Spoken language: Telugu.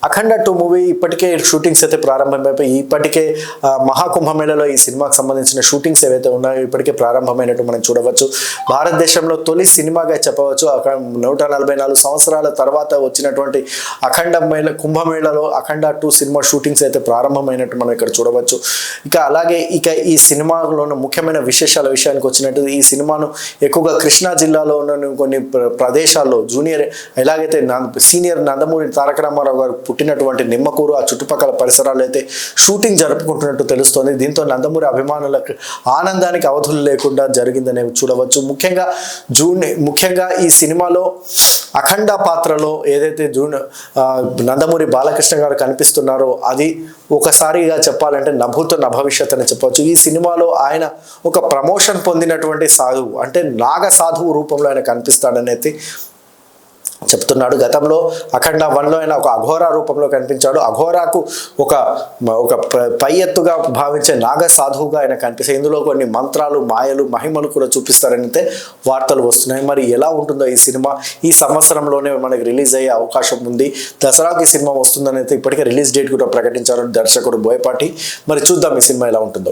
అఖండ 2 మూవీ ఇప్పటికే షూటింగ్స్ అయితే ప్రారంభమైపోయి ఇప్పటికే మహాకుంభమేళలో ఈ సినిమాకి సంబంధించిన షూటింగ్స్ ఏవైతే ఉన్నాయో ఇప్పటికే ప్రారంభమైనట్టు మనం చూడవచ్చు. భారతదేశంలో తొలి సినిమాగా చెప్పవచ్చు. 144 సంవత్సరాల తర్వాత వచ్చినటువంటి కుంభమేళలో అఖండ 2 సినిమా షూటింగ్స్ అయితే ప్రారంభమైనట్టు మనం ఇక్కడ చూడవచ్చు. అలాగే ఈ సినిమాలో ముఖ్యమైన విశేషాల విషయానికి వచ్చినట్టు ఈ సినిమాను ఎక్కువగా కృష్ణా జిల్లాలో ఉన్న కొన్ని ప్రదేశాల్లో జూనియర్ ఎలాగైతే సీనియర్ నందమూరి తారక రామారావు గారు పుట్టినటువంటి నిమ్మకూరు ఆ చుట్టుపక్కల పరిసరాల్లో అయితే షూటింగ్ జరుపుకుంటున్నట్టు తెలుస్తోంది. దీంతో నందమూరి అభిమానులకు ఆనందానికి అవధులు లేకుండా జరిగిందని చూడవచ్చు. ముఖ్యంగా ఈ సినిమాలో అఖండ పాత్రలో ఏదైతే నందమూరి బాలకృష్ణ గారు కనిపిస్తున్నారో అది ఒకసారిగా చెప్పాలంటే నభూతో నభవిష్యత్ అని చెప్పవచ్చు. ఈ సినిమాలో ఆయన ఒక ప్రమోషన్ పొందినటువంటి సాధువు అంటే నాగ సాధువు రూపంలో ఆయన కనిపిస్తాడని అయితే చెప్తున్నాడు. గతంలో అఖండ 1లో ఆయన ఒక అఘోరా రూపంలో కనిపించాడు. అఘోరాకు ఒక పై ఎత్తుగా భావించే నాగ సాధువుగా ఆయన కనిపిస్తాయి. ఇందులో కొన్ని మంత్రాలు మాయలు మహిమలు కూడా చూపిస్తారని అయితే వార్తలు వస్తున్నాయి. మరి ఎలా ఉంటుందో ఈ సినిమా ఈ సంవత్సరంలోనే మనకి రిలీజ్ అయ్యే అవకాశం ఉంది. దసరాకి ఈ సినిమా వస్తుందని అయితే ఇప్పటికే రిలీజ్ డేట్ కూడా ప్రకటించారు దర్శకుడు బోయపాటి. మరి చూద్దాం ఈ సినిమా ఎలా ఉంటుందో.